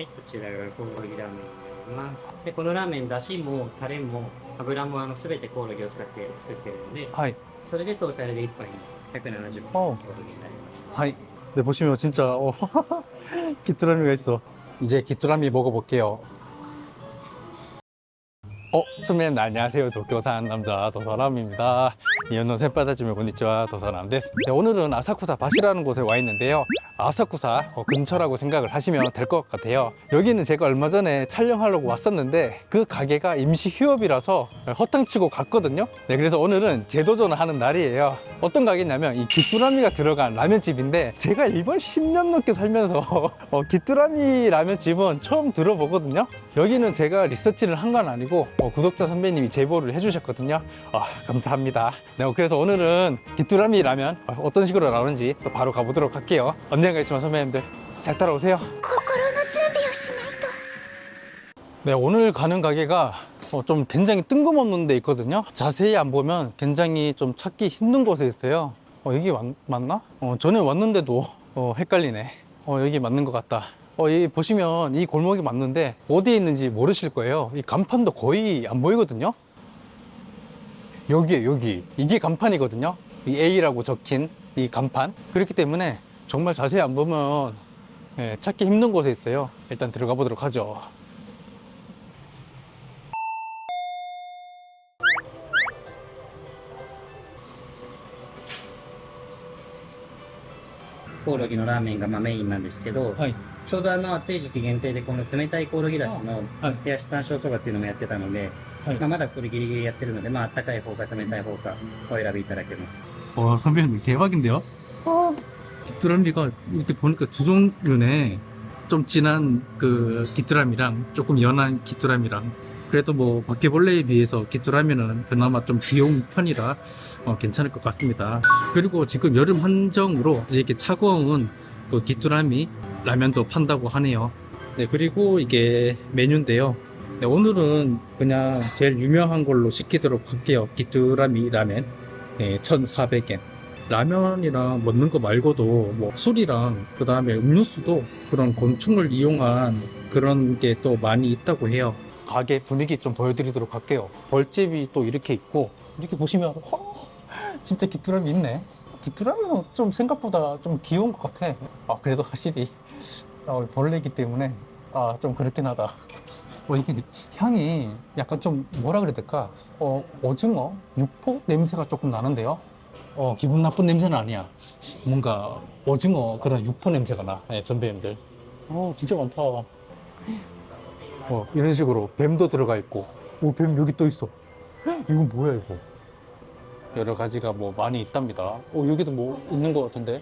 はい、こちらがコオロギラーメンになります。で、このラーメン、だしもタレも油も全てコオロギを使って作ってるので、 하이. それでトータルで1杯170コオロギになります。 하이. 네, 보시면 진짜 귀뚜라미가 있어. 이제 귀뚜라미 먹어볼게요. 선배님 안녕하세요. 도쿄 사는 남자 도사람입니다. 이현노 셋바다주면 곤니치와 도사람 데스. 네, 오늘은 아사쿠사 밭이라는 곳에 와 있는데요. 아사쿠사 근처라고 생각을 하시면 될 것 같아요. 여기는 제가 얼마 전에 촬영하려고 왔었는데 그 가게가 임시 휴업이라서 허탕치고 갔거든요. 네, 그래서 오늘은 재도전을 하는 날이에요. 어떤 가게냐면 이 귀뚜라미가 들어간 라면집인데 제가 일본 10년 넘게 살면서 귀뚜라미 라면집은 처음 들어보거든요. 여기는 제가 리서치를 한 건 아니고 구독자 선배님이 제보를 해주셨거든요. 감사합니다. 네, 그래서 오늘은 귀뚜라미 라면 어떤 식으로 나오는지 또 바로 가보도록 할게요. 언젠가 있지만 선배님들 잘 따라오세요. 네, 오늘 가는 가게가 좀 굉장히 뜬금없는 데 있거든요. 자세히 안 보면 굉장히 좀 찾기 힘든 곳에 있어요. 여기 맞나? 전에 왔는데도 헷갈리네. 여기 맞는 것 같다. 여기 보시면 이 골목이 맞는데 어디에 있는지 모르실 거예요. 이 간판도 거의 안 보이거든요. 여기에 여기 이게 간판이거든요. 이 A라고 적힌 이 간판. 그렇기 때문에 정말 자세히 안 보면 찾기 힘든 곳에 있어요. 일단 들어가 보도록 하죠.コオロギのラーメンがメインなんですけど、はい。ちょうど暑い時期限定でこの冷たいコオロギだしの冷やし山椒そばっていうのもやってたので、まだこれギリギリやってるので、あったかい方か冷たい方かお選びいただけます。 선배님 대박인데요? 귀뚜라미가 이렇게 보니까 두 종류네. 좀 진한 그 귀뚜라미랑 조금 연한 귀뚜라미랑. 그래도 뭐 바퀴벌레에 비해서 귀뚜라미는 그나마 좀 귀여운 편이라 괜찮을 것 같습니다. 그리고 지금 여름 한정으로 이렇게 차가운 그 귀뚜라미 라면도 판다고 하네요. 네, 그리고 이게 메뉴인데요. 네, 오늘은 그냥 제일 유명한 걸로 시키도록 할게요. 귀뚜라미 라면 1,400엔. 라면이랑 먹는 거 말고도 뭐 술이랑 그 다음에 음료수도 그런 곤충을 이용한 그런 게 또 많이 있다고 해요. 가게 분위기 좀 보여드리도록 할게요. 벌집이 또 이렇게 있고, 이렇게 보시면 진짜 귀뚜라미 있네. 귀뚜라미는 좀 생각보다 좀 귀여운 것 같아. 그래도 확실히 벌레이기 때문에 좀 그렇긴 하다. 이게 향이 약간 좀 뭐라 그래야 될까? 오징어, 육포 냄새가 조금 나는데요. 기분 나쁜 냄새는 아니야. 뭔가 오징어 그런 육포 냄새가 나. 네, 선배님들. 진짜 많다. 이런 식으로 뱀도 들어가 있고. 뱀 여기 또 있어. 이건 뭐야 이거? 여러 가지가 뭐 많이 있답니다. 여기도 뭐 있는 것 같은데.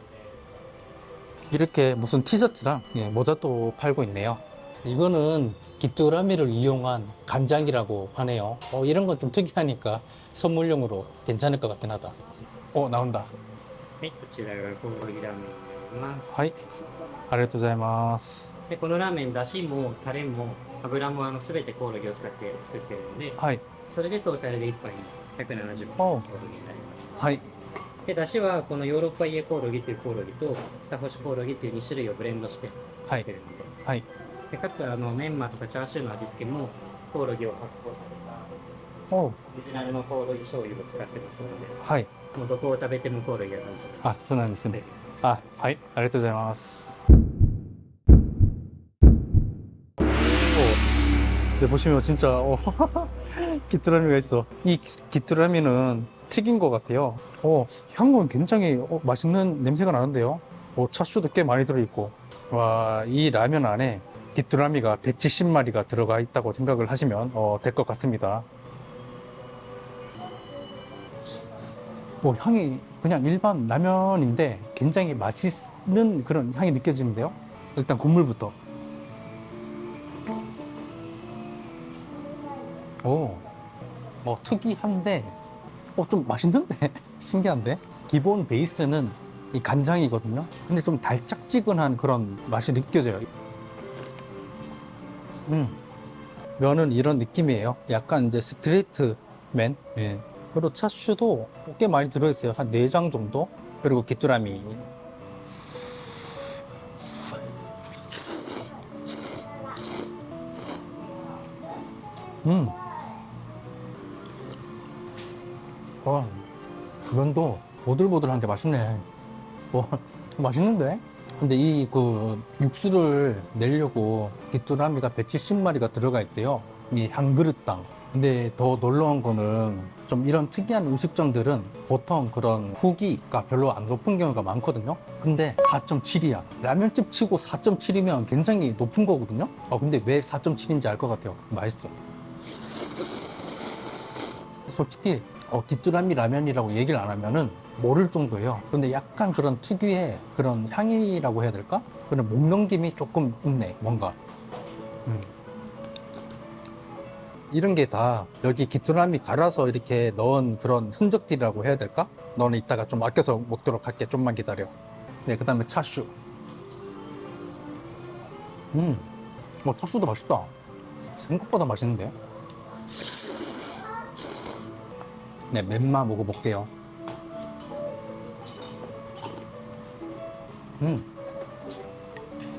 이렇게 무슨 티셔츠랑 모자도 팔고 있네요. 이거는 귀뚜라미를 이용한 간장이라고 하네요. 이런 건 좀 특이하니까 선물용으로 괜찮을 것 같긴 하다. 나온다. はい、こちらがコオロギラーメンになります。はい。ありがとうございます。で、このラーメン、だしもタレも油も全てコオロギを使って作ってるので、はい。それでトータルで1杯170コオロギになります。はい。で、だしはこのヨーロッパイエコオロギっていうコオロギと二星コオロギっていう2種類をブレンドして作ってるので、はい。でかつメンマとかチャーシューの味付けもコオロギを発酵させたオリジナルのコオロギ醤油を使ってますので、はい。もうどこを食べてもコオロギが感じる。そうなんですね。はい。ありがとうございます。네, 보시면 진짜 귀뚜라미가 있어. 이 귀뚜라미는 튀긴 것 같아요. 향은 굉장히 맛있는 냄새가 나는데요. 차슈도 꽤 많이 들어있고. 와, 이 라면 안에 귀뚜라미가 170마리가 들어가 있다고 생각을 하시면 될 것 같습니다. 향이 그냥 일반 라면인데 굉장히 맛있는 그런 향이 느껴지는데요. 일단 국물부터. 특이한데 좀 맛있는데? 신기한데? 기본 베이스는 이 간장이거든요. 근데 좀 달짝지근한 그런 맛이 느껴져요. 면은 이런 느낌이에요. 약간 이제 스트레이트 맨. 그리고 차슈도 꽤 많이 들어있어요. 한 4장 정도. 그리고 귀뚜라미. 면도 보들보들한데 맛있네. 맛있는데? 근데 이 육수를 내려고 귀뚜라미가 170마리가 들어가 있대요. 이 한 그릇당. 근데 더 놀라운 거는 좀 이런 특이한 음식점들은 보통 그런 후기가 별로 안 높은 경우가 많거든요. 근데 4.7이야. 라면집 치고 4.7이면 굉장히 높은 거거든요. 근데 왜 4.7인지 알 것 같아요. 맛있어. 솔직히 귀뚜라미 라면이라고 얘기를 안 하면은 모를 정도예요. 근데 약간 그런 특유의 그런 향이라고 해야 될까? 그런 목 넘김이 조금 있네, 뭔가. 이런 게 다 여기 귀뚜라미 갈아서 이렇게 넣은 그런 흔적들이라고 해야 될까? 너는 이따가 좀 아껴서 먹도록 할게. 좀만 기다려. 네, 그 다음에 차슈. 차슈도 맛있다. 생각보다 맛있는데? 네, 맨마 먹어볼게요.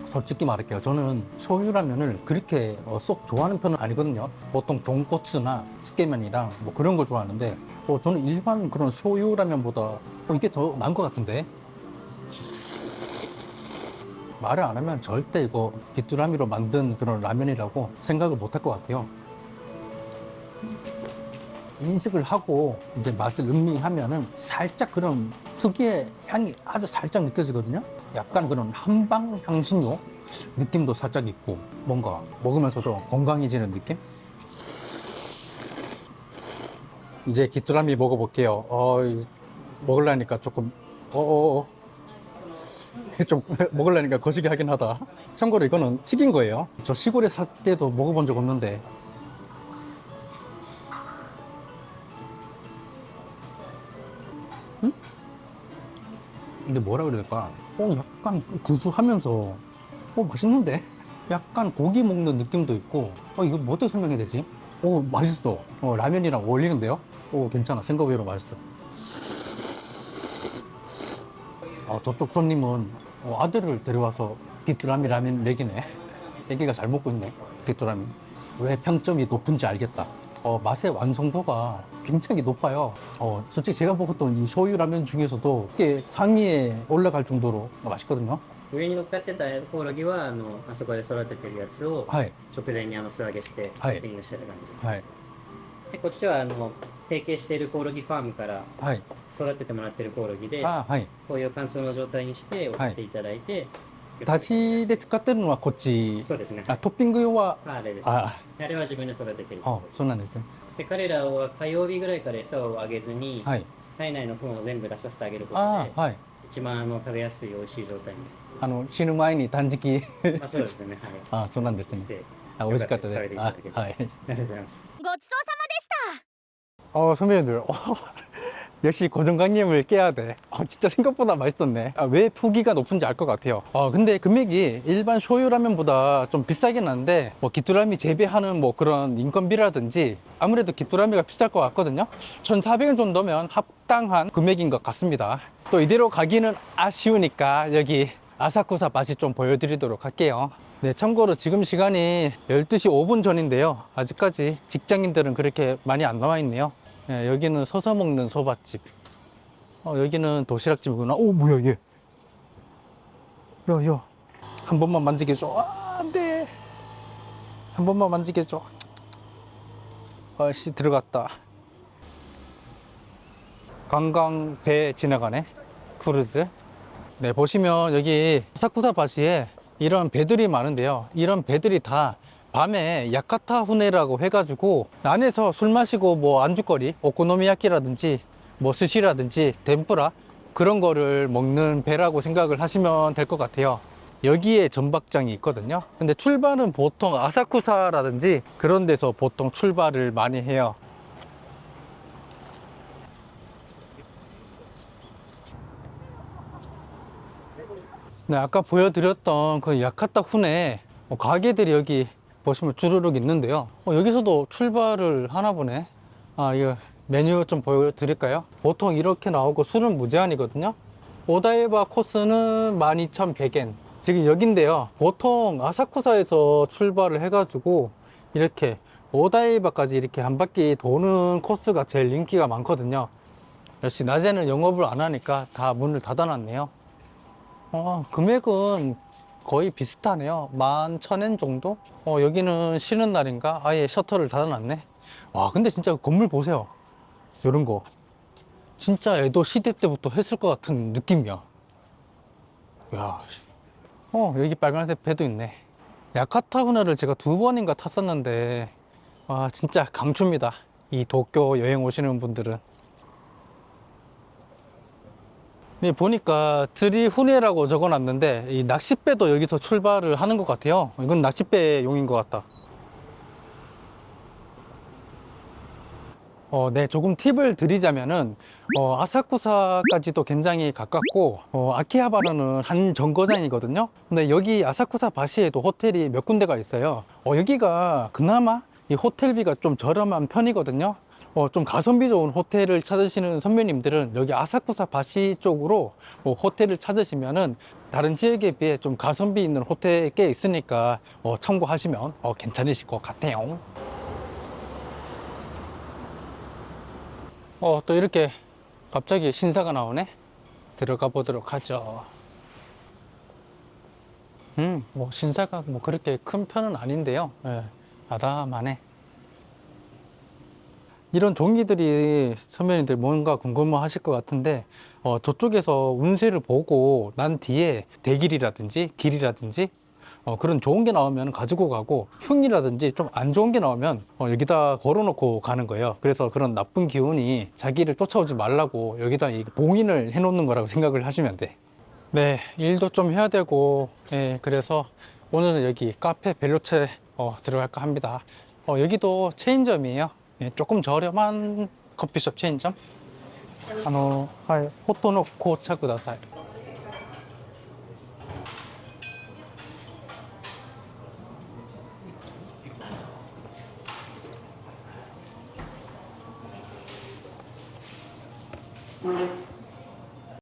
솔직히 말할게요. 저는 쇼유라면을 그렇게 쏙 좋아하는 편은 아니거든요. 보통 돈코츠나 찌개면이랑 뭐 그런 걸 좋아하는데 저는 일반 그런 쇼유라면보다 이게 더 나은 것 같은데. 말을 안 하면 절대 이거 귀뚜라미로 만든 그런 라면이라고 생각을 못 할 것 같아요. 인식을 하고 이제 맛을 음미하면은 살짝 그런 특유의 향이 아주 살짝 느껴지거든요. 약간 그런 한방 향신료 느낌도 살짝 있고 뭔가 먹으면서도 건강해지는 느낌? 이제 귀뚜라미 먹어볼게요. 먹으려니까 조금 좀 먹으려니까 거시기 하긴 하다. 참고로 이거는 튀긴 거예요. 저 시골에 살 때도 먹어본 적 없는데 근데 뭐라 그래야 될까? 약간 구수하면서 맛있는데? 약간 고기 먹는 느낌도 있고 이거 뭐 어떻게 설명해야 되지? 맛있어. 라면이랑 어울리는데요? 괜찮아. 생각 외로 맛있어. 저쪽 손님은 아들을 데려와서 귀뚜라미 라면 먹이네. 애기가 잘 먹고 있네. 귀뚜라미. 왜 평점이 높은지 알겠다. 맛의 완성도가 굉장히 높아요. 솔직히 제가 먹었던 이 쇼유 라면 중에서도 꽤 상위에 올라갈 정도로 맛있거든요. 上に乗っかってたコオロギはあそこで育ててるやつをはい。直前に素揚げしてトはいッピングしてる感じです、はい。でこっちは提携しているコオロギファームからはい。育ててもらってるコオロギではい。こういう乾燥の状態にして送っていただいて、だしで使ってるのはこっち。そうですね。トッピング用は、あれです、あれは自分で育ててるそうなんですね。で彼らは火曜日ぐらいから餌をあげずに、はい。体内の糞を全部出させてあげることではい。一番食べやすい美味しい状態に死ぬ前に断食。そうですね、はい、そうなんですねし。て美味しかったです。よかったです食べていただけてはい。ありがとうございます。ごちそうさまでした。선배님들 역시 고정관념을 깨야 돼. 진짜 생각보다 맛있었네. 왜 후기가 높은지 알 것 같아요. 근데 금액이 일반 쇼유라면보다 좀 비싸긴 한데 뭐 귀뚜라미 재배하는 뭐 그런 인건비라든지 아무래도 귀뚜라미가 비쌀 것 같거든요. 1,400원 정도면 합당한 금액인 것 같습니다. 또 이대로 가기는 아쉬우니까 여기 아사쿠사 맛이 좀 보여드리도록 할게요. 네, 참고로 지금 시간이 12시 5분 전인데요. 아직까지 직장인들은 그렇게 많이 안 나와 있네요. 네, 여기는 서서 먹는 소바집. 여기는 도시락집이구나. 뭐야 이게? 야. 한 번만 만지게 해줘. 안 돼. 한 번만 만지게 해줘. 들어갔다. 관광배 지나가네. 크루즈. 네, 보시면 여기 아사쿠사 바시에 이런 배들이 많은데요. 이런 배들이 다 밤에 야카타 후네라고 해가지고 안에서 술 마시고 뭐 안주거리, 오코노미야키라든지 뭐 스시라든지 덴푸라 그런 거를 먹는 배라고 생각을 하시면 될 것 같아요. 여기에 전박장이 있거든요. 근데 출발은 보통 아사쿠사라든지 그런 데서 보통 출발을 많이 해요. 네, 아까 보여드렸던 그 야카타 후네 가게들이 여기 보시면 주르륵 있는데요. 여기서도 출발을 하나 보네. 이거 메뉴 좀 보여드릴까요? 보통 이렇게 나오고 술은 무제한이거든요. 오다이바 코스는 12,100엔. 지금 여긴데요. 보통 아사쿠사에서 출발을 해가지고 이렇게 오다이바까지 이렇게 한 바퀴 도는 코스가 제일 인기가 많거든요. 역시 낮에는 영업을 안 하니까 다 문을 닫아놨네요. 금액은 거의 비슷하네요. 11,000엔 정도? 여기는 쉬는 날인가? 아예 셔터를 닫아놨네. 와, 근데 진짜 건물 보세요. 요런 거. 진짜 에도 시대 때부터 했을 것 같은 느낌이야. 야, 여기 빨간색 배도 있네. 야카타우나를 제가 2번인가 탔었는데, 와, 진짜 강추입니다. 이 도쿄 여행 오시는 분들은. 네, 보니까 드리후네라고 적어놨는데 이 낚싯배도 여기서 출발을 하는 것 같아요. 이건 낚싯배용인 것 같다. 네, 조금 팁을 드리자면은 아사쿠사까지도 굉장히 가깝고 아키하바라는 한 정거장이거든요. 근데 여기 아사쿠사 바시에도 호텔이 몇 군데가 있어요. 여기가 그나마 이 호텔비가 좀 저렴한 편이거든요. 좀 가성비 좋은 호텔을 찾으시는 선배님들은 여기 아사쿠사 바시 쪽으로 호텔을 찾으시면은 다른 지역에 비해 좀 가성비 있는 호텔이 꽤 있으니까 참고하시면 괜찮으실 것 같아요. 또 이렇게 갑자기 신사가 나오네. 들어가 보도록 하죠. 뭐 신사가 뭐 그렇게 큰 편은 아닌데요. 예, 아담하네. 이런 종이들이 선배님들 뭔가 궁금해 하실 것 같은데 저쪽에서 운세를 보고 난 뒤에 대길이라든지 길이라든지 그런 좋은 게 나오면 가지고 가고 흉이라든지 좀 안 좋은 게 나오면 여기다 걸어 놓고 가는 거예요. 그래서 그런 나쁜 기운이 자기를 쫓아오지 말라고 여기다 봉인을 해 놓는 거라고 생각을 하시면 돼. 네, 일도 좀 해야 되고, 그래서 오늘은 여기 카페 벨로체 들어갈까 합니다. 여기도 체인점이에요. 조금 저렴한 커피숍 체인점. 호토노 고차 쿠다사이.